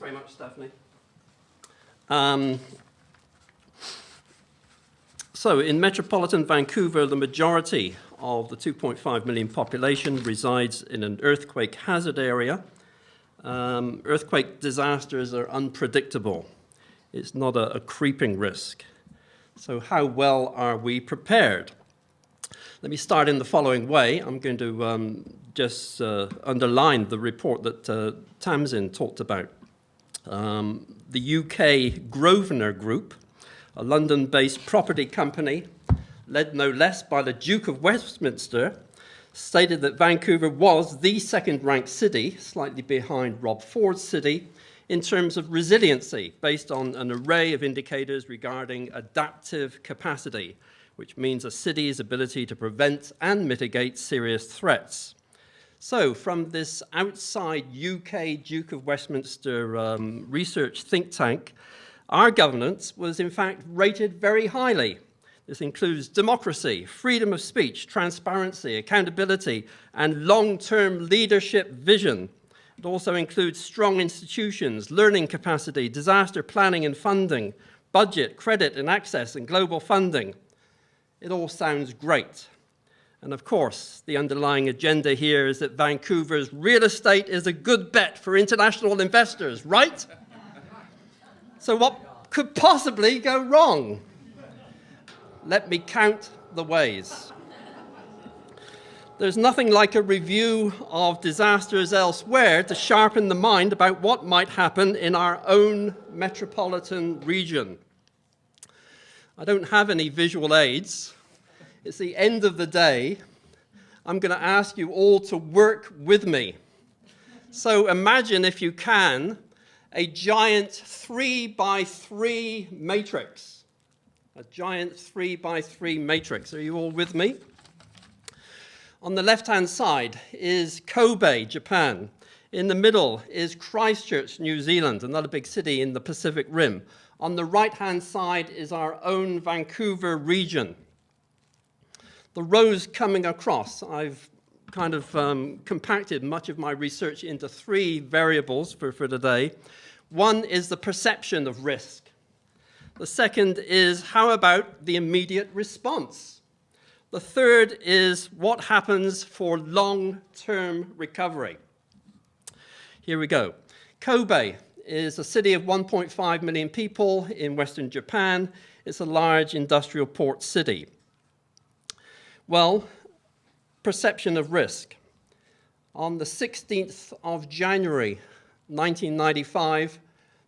very much, Stephanie. So in Metropolitan Vancouver, the majority of the 2.5 million population resides in an earthquake hazard area. Earthquake disasters are unpredictable. It's not a creeping risk. So how well are we prepared? Let me start in the following way. I'm going to just underline the report that Tamsin talked about. The UK Grosvenor Group, a London-based property company, led no less by the Duke of Westminster, stated that Vancouver was the second-ranked city, slightly behind Rob Ford's city, in terms of resiliency, based on an array of indicators regarding adaptive capacity, which means a city's ability to prevent and mitigate serious threats. So from this outside UK Duke of Westminster research think tank, our governance was in fact rated very highly. This includes democracy, freedom of speech, transparency, accountability, and long-term leadership vision. It also includes strong institutions, learning capacity, disaster planning and funding, budget, credit and access, and global funding. It all sounds great. And of course, the underlying agenda here is that Vancouver's real estate is a good bet for international investors, right? So what could possibly go wrong? Let me count the ways. There's nothing like a review of disasters elsewhere to sharpen the mind about what might happen in our own metropolitan region. I don't have any visual aids. It's the end of the day. I'm going to ask you all to work with me. So imagine, if you can, a giant 3x3 matrix. A giant 3x3 matrix. Are you all with me? On the left-hand side is Kobe, Japan. In the middle is Christchurch, New Zealand, another big city in the Pacific Rim. On the right-hand side is our own Vancouver region. The rows coming across, I've kind of compacted much of my research into three variables for today. One is the perception of risk. The second is, how about the immediate response? The third is, what happens for long-term recovery? Here we go. Kobe is a city of 1.5 million people in Western Japan. It's a large industrial port city. Well, perception of risk. On the 16th of January, 1995,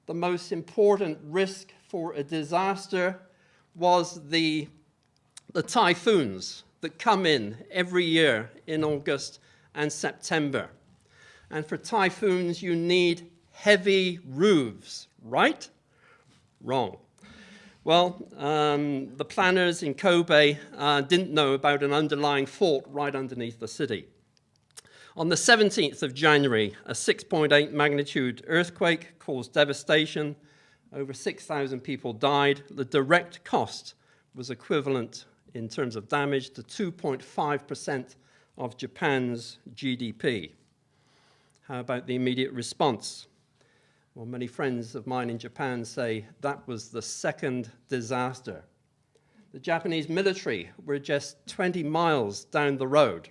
the most important risk for a disaster was the typhoons that come in every year in August and September. And for typhoons, you need heavy roofs, right? Wrong. Well, the planners in Kobe didn't know about an underlying fault right underneath the city. On the 17th of January, a 6.8 magnitude earthquake caused devastation. Over 6,000 people died. The direct cost was equivalent in terms of damage to 2.5% of Japan's GDP. How about the immediate response? Well, many friends of mine in Japan say that was the second disaster. The Japanese military were just 20 miles down the road.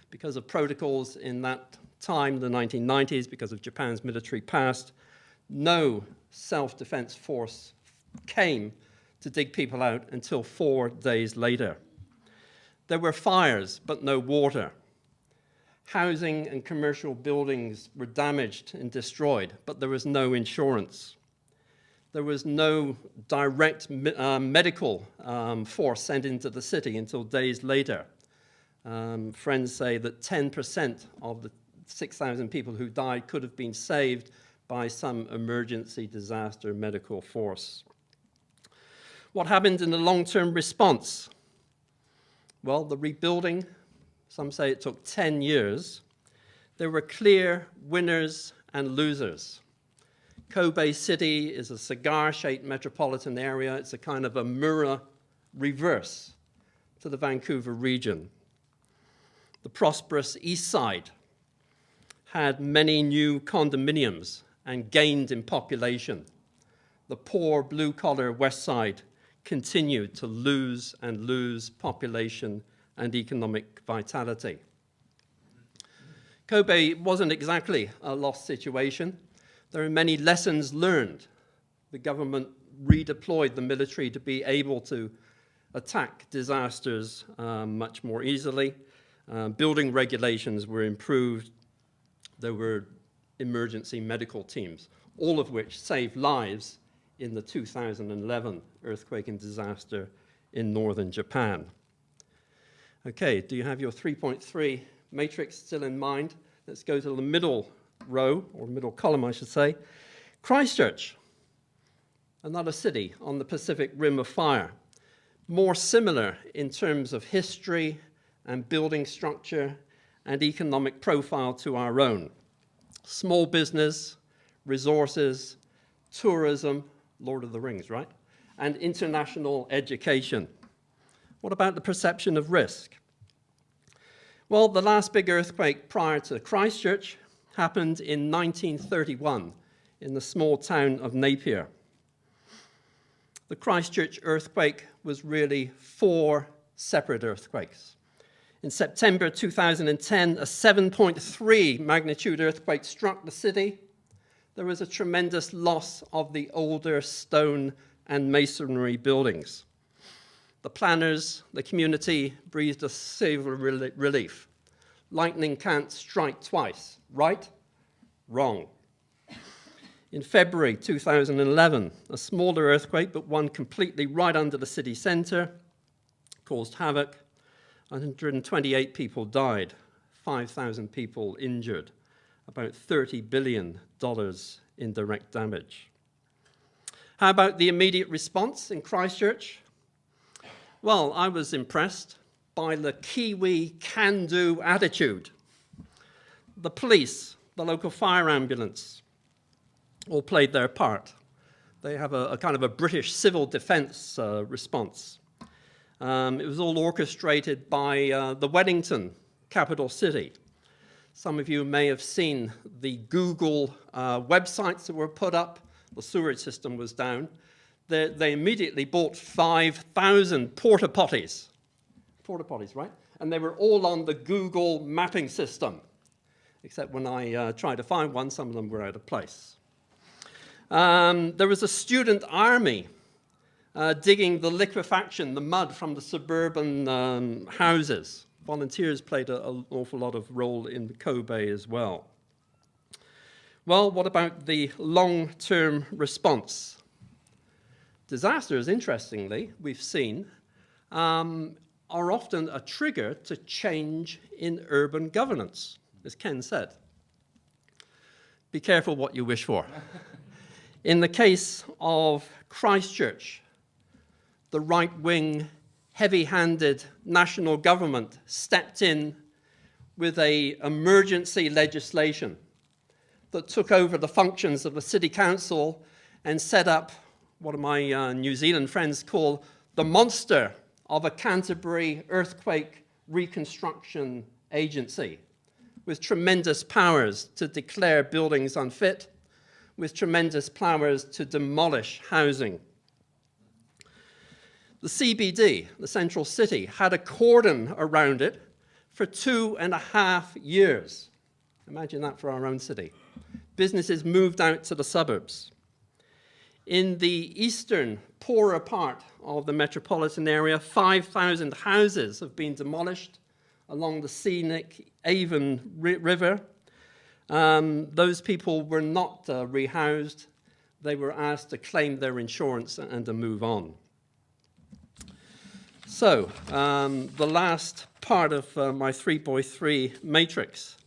Because of protocols in that time, the 1990s, because of Japan's military past, no self-defense force came to dig people out until 4 days later. There were fires, but no water. Housing and commercial buildings were damaged and destroyed, but there was no insurance. There was no direct medical force sent into the city until days later. Friends say that 10% of the 6,000 people who died could have been saved by some emergency disaster medical force. What happened in the long-term response? Well, the rebuilding, some say it took 10 years. There were clear winners and losers. Kobe City is a cigar-shaped metropolitan area. It's a kind of a mirror reverse to the Vancouver region. The prosperous east side had many new condominiums and gained in population. The poor blue-collar West Side continued to lose and lose population and economic vitality. Kobe wasn't exactly a lost situation. There are many lessons learned. The government redeployed the military to be able to attack disasters much more easily. Building regulations were improved. There were emergency medical teams, all of which saved lives in the 2011 earthquake and disaster in northern Japan. Okay, do you have your 3.3 matrix still in mind? Let's go to the middle row, or middle column, I should say. Christchurch, another city on the Pacific Rim of Fire. More similar in terms of history and building structure and economic profile to our own. Small business, resources, tourism, Lord of the Rings, right? And international education. What about the perception of risk? Well, the last big earthquake prior to Christchurch happened in 1931 in the small town of Napier. The Christchurch earthquake was really 4 separate earthquakes. In September 2010, a 7.3 magnitude earthquake struck the city. There was a tremendous loss of the older stone and masonry buildings. The planners, the community, breathed a sigh of relief. Lightning can't strike twice, right? Wrong. In February 2011, a smaller earthquake, but one completely right under the city centre, caused havoc. 128 people died, 5,000 people injured, about $30 billion in direct damage. How about the immediate response in Christchurch? Well, I was impressed by the Kiwi can-do attitude. The police, the local fire ambulance, all played their part. They have a kind of a British civil defence response. It was all orchestrated by the Wellington capital city. Some of you may have seen the Google websites that were put up. The sewerage system was down. They immediately bought 5,000 porta potties, right? And they were all on the Google mapping system, except when I tried to find one, some of them were out of place. There was a student army digging the liquefaction, the mud from the suburban houses. Volunteers played an awful lot of role in Kobe as well. Well, what about the long-term response? Disasters, interestingly, we've seen, are often a trigger to change in urban governance, as Ken said. Be careful what you wish for. In the case of Christchurch, the right-wing, heavy-handed national government stepped in with an emergency legislation that took over the functions of the city council and set up what my New Zealand friends call the monster of a Canterbury Earthquake Reconstruction Agency, with tremendous powers to declare buildings unfit, with tremendous powers to demolish housing. The CBD, the central city, had a cordon around it for 2.5 years. Imagine that for our own city. Businesses moved out to the suburbs. In the eastern, poorer part of the metropolitan area, 5,000 houses have been demolished along the scenic Avon River. Those people were not rehoused. They were asked to claim their insurance and to move on. So, the last part of my 3x3 matrix.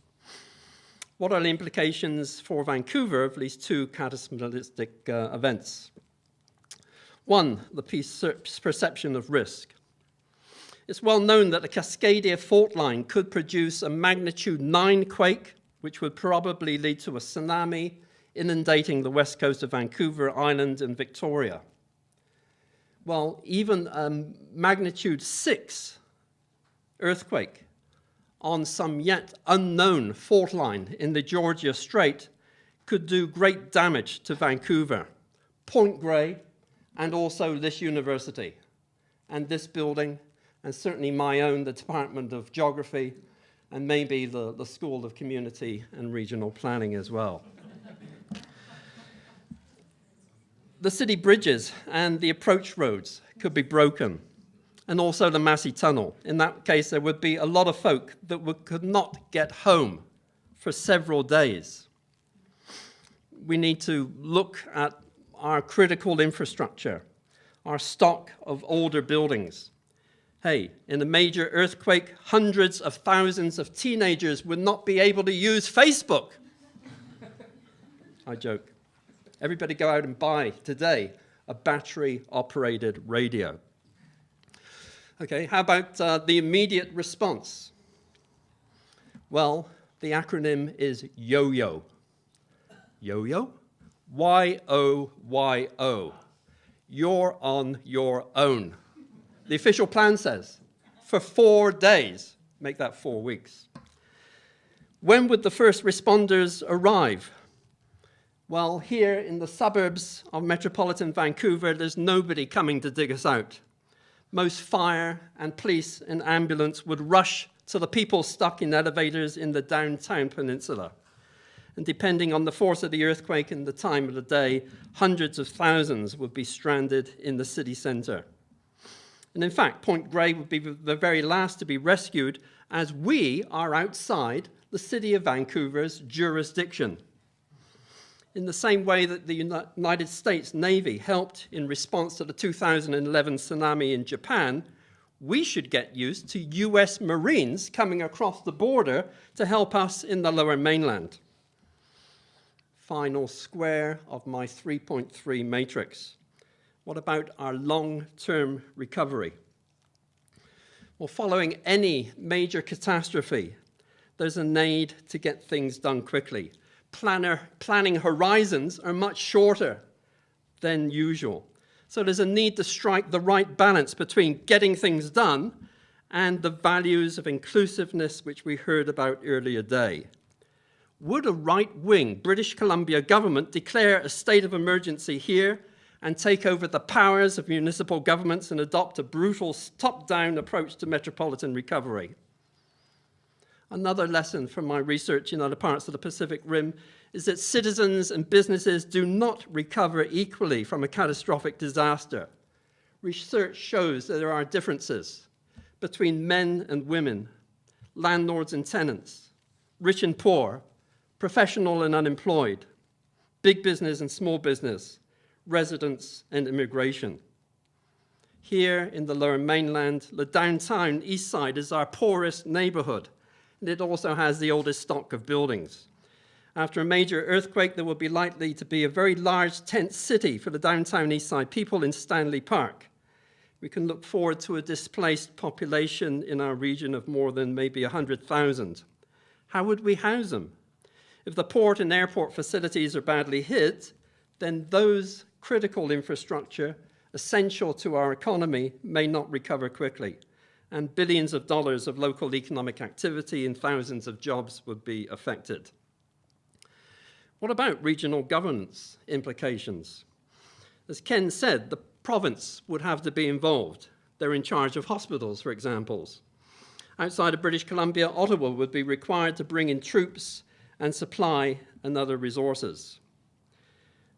What are the implications for Vancouver of these 2 catastrophic events? 1, the perception of risk. It's well known that the Cascadia fault line could produce a magnitude 9 quake, which would probably lead to a tsunami inundating the west coast of Vancouver Island and Victoria. Well, even a magnitude 6 earthquake on some yet unknown fault line in the Georgia Strait could do great damage to Vancouver, Point Grey, and also this university, and this building, and certainly my own, the Department of Geography, and maybe the School of Community and Regional Planning as well. The city bridges and the approach roads could be broken, and also the Massey Tunnel. In that case, there would be a lot of folk that could not get home for several days. We need to look at our critical infrastructure, our stock of older buildings. Hey, in a major earthquake, hundreds of thousands of teenagers would not be able to use Facebook. I joke. Everybody go out and buy today a battery-operated radio. Okay, how about the immediate response? Well, the acronym is YOYO. YOYO? Y-O-Y-O. You're on your own. The official plan says, for 4 days. Make that 4 weeks. When would the first responders arrive? Well, here in the suburbs of Metropolitan Vancouver, there's nobody coming to dig us out. Most fire and police and ambulance would rush to the people stuck in elevators in the downtown peninsula. And depending on the force of the earthquake and the time of the day, hundreds of thousands would be stranded in the city centre. And in fact, Point Grey would be the very last to be rescued, as we are outside the city of Vancouver's jurisdiction. In the same way that the United States Navy helped in response to the 2011 tsunami in Japan, we should get used to US Marines coming across the border to help us in the Lower Mainland. Final square of my 3.3 matrix. What about our long-term recovery? Well, following any major catastrophe, there's a need to get things done quickly. Planning horizons are much shorter than usual. So there's a need to strike the right balance between getting things done and the values of inclusiveness which we heard about earlier today. Would a right-wing British Columbia government declare a state of emergency here and take over the powers of municipal governments and adopt a brutal top-down approach to metropolitan recovery? Another lesson from my research in other parts of the Pacific Rim is that citizens and businesses do not recover equally from a catastrophic disaster. Research shows that there are differences between men and women, landlords and tenants, rich and poor, professional and unemployed, big business and small business, residents and immigration. Here in the Lower Mainland, the downtown east side is our poorest neighborhood, and it also has the oldest stock of buildings. After a major earthquake, there will be likely to be a very large tent city for the downtown east side people in Stanley Park. We can look forward to a displaced population in our region of more than maybe 100,000. How would we house them? If the port and airport facilities are badly hit, then those critical infrastructure essential to our economy may not recover quickly, and billions of dollars of local economic activity and thousands of jobs would be affected. What about regional governance implications? As Ken said, the province would have to be involved. They're in charge of hospitals, for example. Outside of British Columbia, Ottawa would be required to bring in troops and supply and other resources.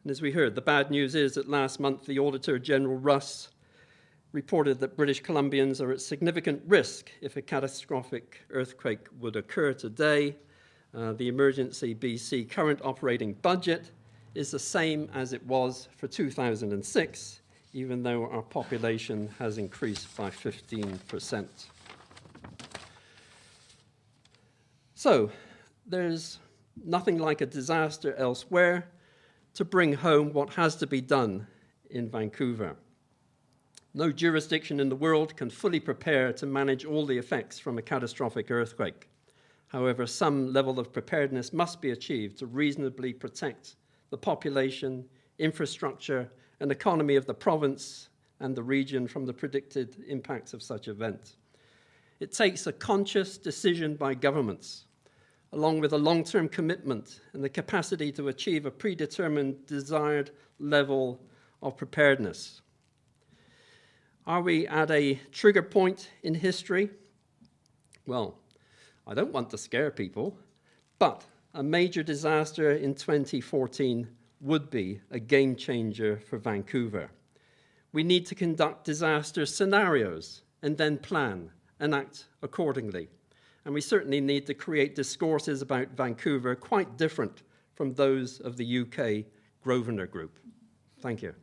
And as we heard, the bad news is that last month the Auditor General Russ reported that British Columbians are at significant risk if a catastrophic earthquake would occur today. The Emergency BC current operating budget is the same as it was for 2006, even though our population has increased by 15%. So there's nothing like a disaster elsewhere to bring home what has to be done in Vancouver. No jurisdiction in the world can fully prepare to manage all the effects from a catastrophic earthquake. However, some level of preparedness must be achieved to reasonably protect the population, infrastructure, and economy of the province and the region from the predicted impacts of such events. It takes a conscious decision by governments, along with a long-term commitment and the capacity to achieve a predetermined desired level of preparedness. Are we at a trigger point in history? Well, I don't want to scare people, but a major disaster in 2014 would be a game changer for Vancouver. We need to conduct disaster scenarios and then plan and act accordingly. And we certainly need to create discourses about Vancouver quite different from those of the UK Grosvenor Group. Thank you.